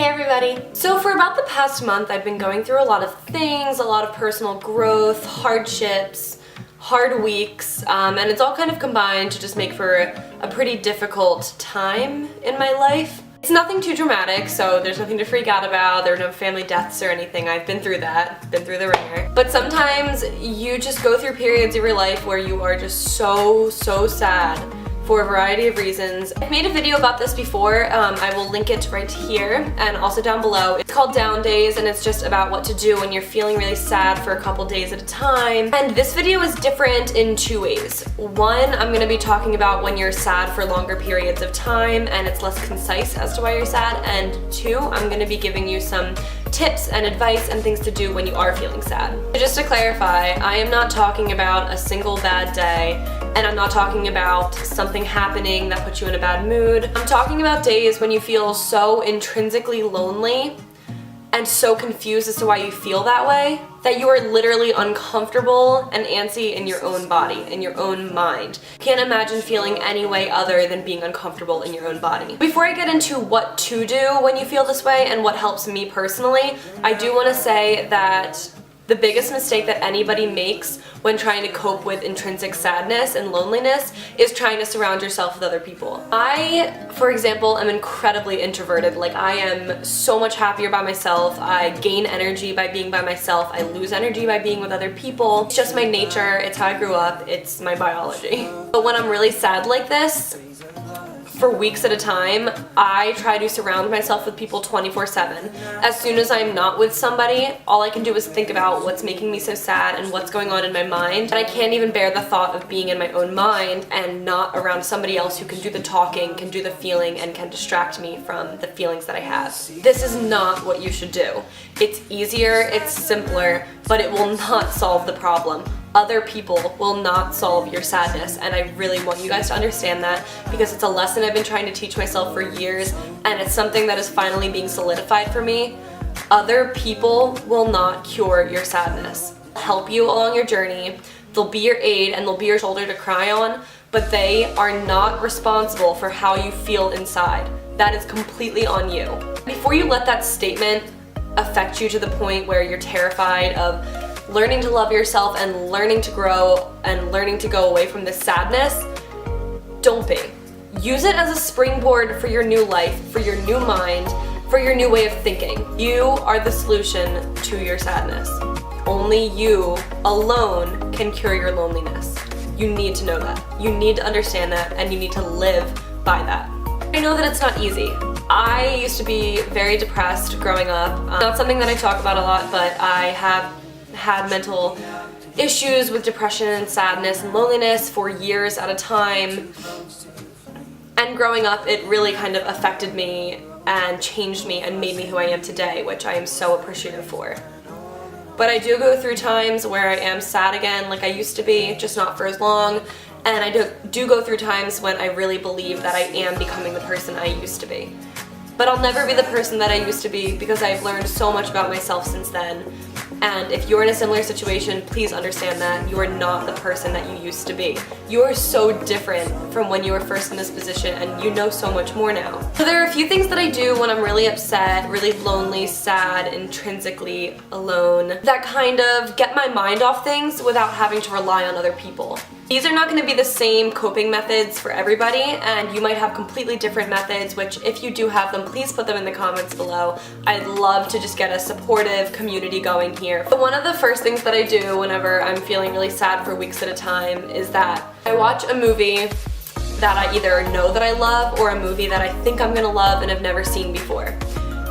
everybody! So for about the past month I've been going through a lot of things, a lot of personal growth, hardships, hard weeks, and it's all kind of combined to just make for a pretty difficult time in my life. It's nothing too dramatic, so there's nothing to freak out about. There are no family deaths or anything. I've been through that, been through the ringer. But sometimes you just go through periods of your life where you are just so sad for a variety of reasons. I've made a video about this before. I will link it right here and also down below. It's called Down Days, and it's just about what to do when you're feeling really sad for a couple days at a time. And this video is different in two ways. One, I'm going to be talking about when you're sad for longer periods of time and it's less concise as to why you're sad. And two, I'm going to be giving you some tips and advice and things to do when you are feeling sad. So just to clarify, I am not talking about a single bad day, and I'm not talking about something happening that puts you in a bad mood. I'm talking about days when you feel so intrinsically lonely and so confused as to why you feel that way that you are literally uncomfortable and antsy in your own body, in your own mind. Can't imagine feeling any way other than being uncomfortable in your own body. Before I get into what to do when you feel this way and what helps me personally, I do want to say that the biggest mistake that anybody makes when trying to cope with intrinsic sadness and loneliness is trying to surround yourself with other people. I, for example, am incredibly introverted. Like, I am so much happier by myself. I gain energy by being by myself. I lose energy by being with other people. It's just my nature. It's how I grew up. It's my biology. But when I'm really sad like this, for weeks at a time, I try to surround myself with people 24/7. As soon as I'm not with somebody, all I can do is think about what's making me so sad and what's going on in my mind. And I can't even bear the thought of being in my own mind and not around somebody else who can do the talking, can do the feeling, and can distract me from the feelings that I have. This is not what you should do. It's easier, it's simpler, but it will not solve the problem. Other people will not solve your sadness, and I really want you guys to understand that, because it's a lesson I've been trying to teach myself for years, and it's something that is finally being solidified for me. Other people will not cure your sadness. They'll help you along your journey, they'll be your aid, and they'll be your shoulder to cry on, but they are not responsible for how you feel inside. That is completely on you. Before you let that statement affect you to the point where you're terrified of learning to love yourself and learning to grow and learning to go away from this sadness, don't be. Use it as a springboard for your new life, for your new mind, for your new way of thinking. You are the solution to your sadness. Only you alone can cure your loneliness. You need to know that. You need to understand that, and you need to live by that. I know that it's not easy. I used to be very depressed growing up. Not something that I talk about a lot, but I have had mental issues with depression and sadness and loneliness for years at a time. And growing up, it really kind of affected me and changed me and made me who I am today, which I am so appreciative for. But I do go through times where I am sad again like I used to be, just not for as long. And I do go through times when I really believe that I am becoming the person I used to be. But I'll never be the person that I used to be, because I've learned so much about myself since then. And if you're in a similar situation, please understand that you are not the person that you used to be. You are so different from when you were first in this position, and you know so much more now. So there are a few things that I do when I'm really upset, really lonely, sad, intrinsically alone, that kind of get my mind off things without having to rely on other people. These are not going to be the same coping methods for everybody, and you might have completely different methods, which if you do have them, please put them in the comments below. I'd love to just get a supportive community going here. But one of the first things that I do whenever I'm feeling really sad for weeks at a time is that I watch a movie that I either know that I love or a movie that I think I'm gonna love and have never seen before.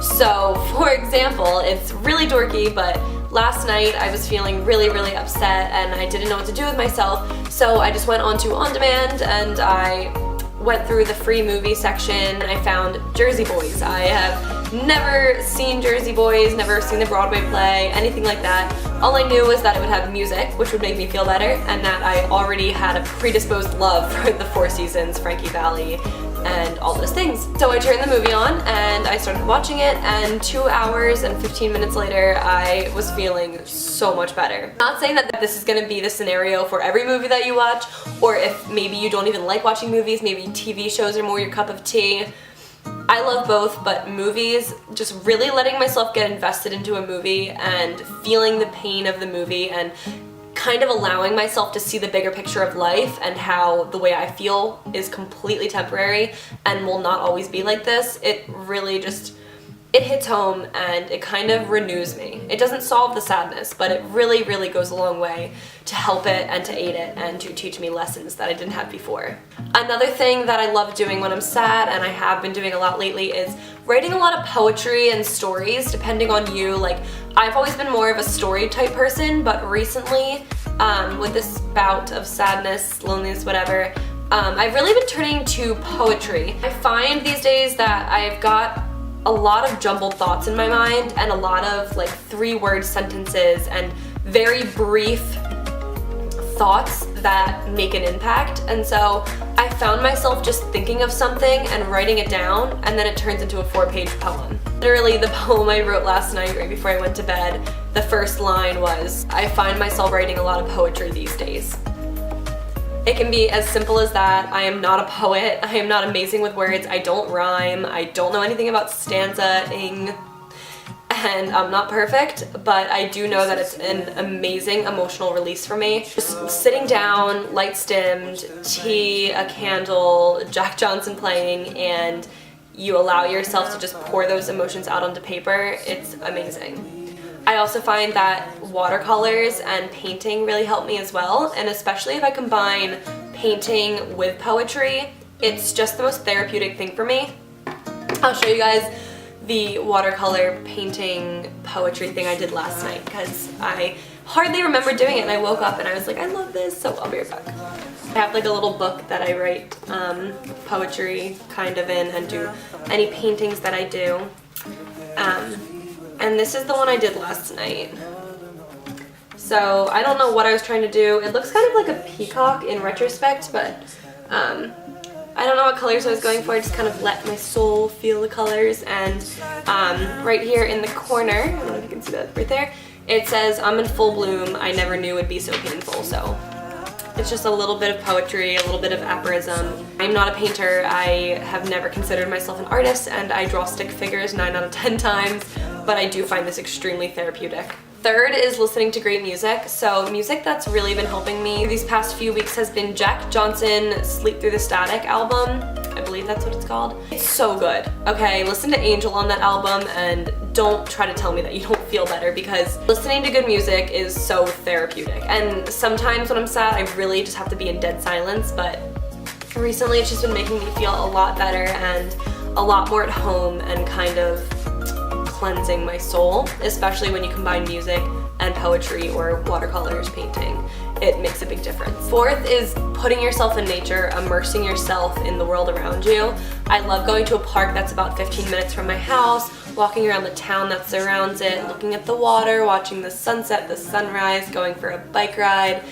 So, for example, it's really dorky, but last night I was feeling really upset and I didn't know what to do with myself, so I just went onto On Demand and I went through the free movie section and I found Jersey Boys. I have never seen Jersey Boys, never seen the Broadway play, anything like that. All I knew was that it would have music, which would make me feel better, and that I already had a predisposed love for the Four Seasons, Frankie Valli, and all those things. So I turned the movie on and I started watching it, and 2 hours and 15 minutes later I was feeling so much better. I'm not saying that this is going to be the scenario for every movie that you watch, or if maybe you don't even like watching movies, maybe TV shows are more your cup of tea. I love both, but movies, just really letting myself get invested into a movie and feeling the pain of the movie and kind of allowing myself to see the bigger picture of life and how the way I feel is completely temporary and will not always be like this. It really just, it hits home and it kind of renews me. It doesn't solve the sadness, but it really, really goes a long way to help it and to aid it and to teach me lessons that I didn't have before. Another thing that I love doing when I'm sad, and I have been doing a lot lately, is writing a lot of poetry and stories, depending on you. Like, I've always been more of a story type person, but recently, with this bout of sadness, loneliness, whatever, I've really been turning to poetry. I find these days that I've got a lot of jumbled thoughts in my mind and a lot of like 3-word sentences and very brief thoughts that make an impact, and so I found myself just thinking of something and writing it down, and then it turns into a 4-page poem. Literally, the poem I wrote last night right before I went to bed, the first line was, I find myself writing a lot of poetry these days. It can be as simple as that. I am not a poet. I am not amazing with words. I don't rhyme. I don't know anything about stanza-ing. And I'm not perfect, but I do know that it's an amazing emotional release for me. Just sitting down, lights dimmed, tea, a candle, Jack Johnson playing, and you allow yourself to just pour those emotions out onto paper. It's amazing. I also find that watercolors and painting really help me as well, and especially if I combine painting with poetry, it's just the most therapeutic thing for me. I'll show you guys the watercolor painting poetry thing I did last night because I hardly remember doing it, and I woke up and I was like, I love this, so I'll be right back. I have like a little book that I write poetry kind of in and do any paintings that I do. And this is the one I did last night. So I don't know what I was trying to do. It looks kind of like a peacock in retrospect, but I don't know what colors I was going for. I just kind of let my soul feel the colors, and right here in the corner, I don't know if you can see that right there, it says, I'm in full bloom, I never knew it'd be so painful. So it's just a little bit of poetry, a little bit of aphorism. I'm not a painter. I have never considered myself an artist, and I draw stick figures 9 out of 10 times, but I do find this extremely therapeutic. Third is listening to great music. So music that's really been helping me these past few weeks has been Jack Johnson Sleep Through the Static album. I believe that's what it's called. It's so good. Okay, listen to Angel on that album and don't try to tell me that you don't feel better, because listening to good music is so therapeutic. And sometimes when I'm sad, I really just have to be in dead silence, but recently it's just been making me feel a lot better and a lot more at home and kind of cleansing my soul, especially when you combine music and poetry or watercolors, painting. It makes a big difference. Fourth is putting yourself in nature, immersing yourself in the world around you. I love going to a park that's about 15 minutes from my house, walking around the town that surrounds it, looking at the water, watching the sunset, the sunrise, going for a bike ride.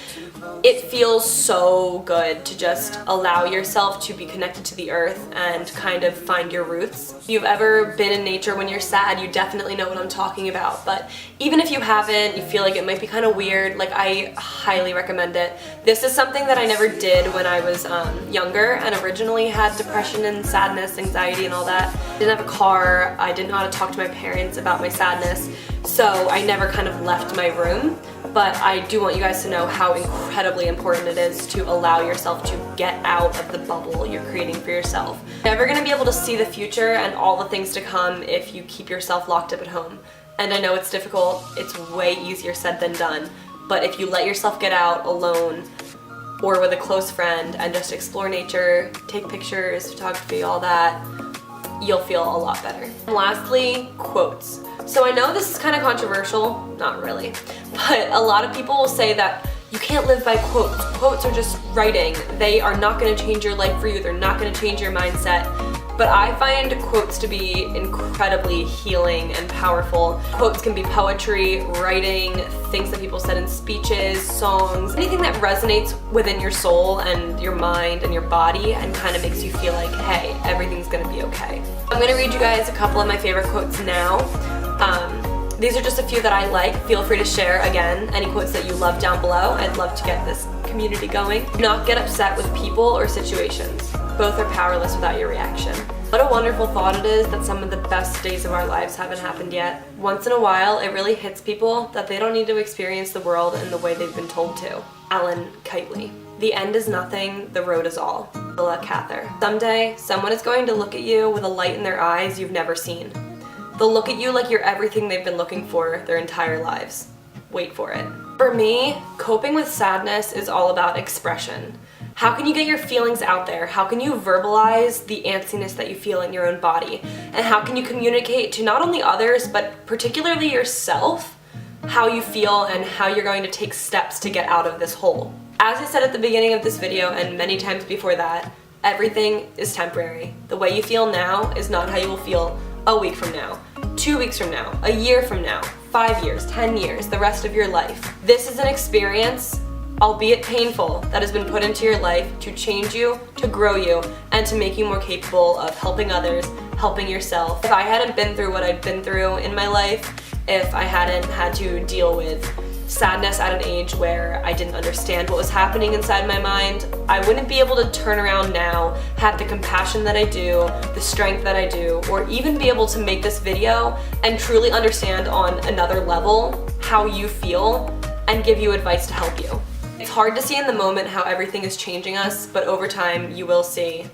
It feels so good to just allow yourself to be connected to the earth and kind of find your roots. If you've ever been in nature when you're sad, you definitely know what I'm talking about, but even if you haven't, you feel like it might be kind of weird, like, I highly recommend it. This is something that I never did when I was younger and originally had depression and sadness, anxiety and all that. I didn't have a car, I didn't know how to talk to my parents about my sadness, so I never kind of left my room. But I do want you guys to know how incredibly important it is to allow yourself to get out of the bubble you're creating for yourself. You're never going to be able to see the future and all the things to come if you keep yourself locked up at home. And I know it's difficult, it's way easier said than done, but if you let yourself get out alone or with a close friend and just explore nature, take pictures, photography, all that, you'll feel a lot better. And lastly, quotes. So I know this is kind of controversial, not really, but a lot of people will say that you can't live by quotes. Quotes are just writing. They are not going to change your life for you. They're not going to change your mindset. But I find quotes to be incredibly healing and powerful. Quotes can be poetry, writing, things that people said in speeches, songs, anything that resonates within your soul and your mind and your body and kind of makes you feel like, hey, everything's gonna be okay. I'm gonna read you guys a couple of my favorite quotes now. These are just a few that I like. Feel free to share, again, any quotes that you love down below. I'd love to get this community going. Do not get upset with people or situations. Both are powerless without your reaction. What a wonderful thought it is that some of the best days of our lives haven't happened yet. Once in a while, it really hits people that they don't need to experience the world in the way they've been told to. Alan Kitely. The end is nothing, the road is all. Willa Cather. Someday, someone is going to look at you with a light in their eyes you've never seen. They'll look at you like you're everything they've been looking for their entire lives. Wait for it. For me, coping with sadness is all about expression. How can you get your feelings out there? How can you verbalize the antsiness that you feel in your own body? And how can you communicate to not only others, but particularly yourself, how you feel and how you're going to take steps to get out of this hole? As I said at the beginning of this video and many times before that, everything is temporary. The way you feel now is not how you will feel a week from now, 2 weeks from now, a year from now, 5 years, 10 years, the rest of your life. This is an experience, albeit painful, that has been put into your life to change you, to grow you, and to make you more capable of helping others, helping yourself. If I hadn't been through what I've been through in my life, if I hadn't had to deal with sadness at an age where I didn't understand what was happening inside my mind, I wouldn't be able to turn around now, have the compassion that I do, the strength that I do, or even be able to make this video and truly understand on another level how you feel and give you advice to help you. It's hard to see in the moment how everything is changing us, but over time you will see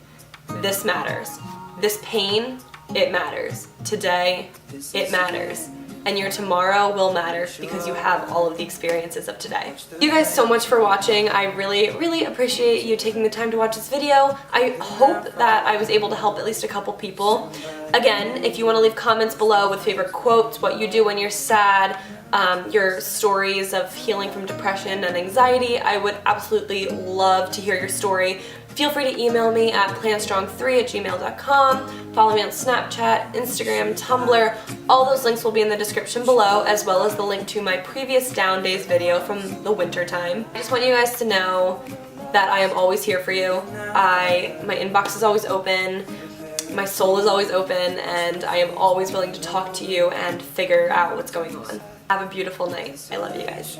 this matters. This pain, it matters. Today, it matters. And your tomorrow will matter because you have all of the experiences of today. Thank you guys so much for watching. I really appreciate you taking the time to watch this video. I hope that I was able to help at least a couple people. Again, if you want to leave comments below with favorite quotes, what you do when you're sad, your stories of healing from depression and anxiety, I would absolutely love to hear your story. Feel free to email me at planstrong3@gmail.com, follow me on Snapchat, Instagram, Tumblr. All those links will be in the description below, as well as the link to my previous Down Days video from the winter time. I just want you guys to know that I am always here for you. My inbox is always open, my soul is always open, and I am always willing to talk to you and figure out what's going on. Have a beautiful night. I love you guys.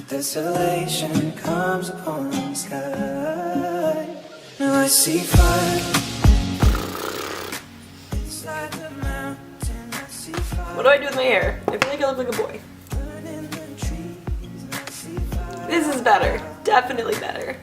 Desolation comes upon the sky. Now I see fire inside the mountain. I see fire. What do I do with my hair? I feel like I look like a boy. This is better. Definitely better.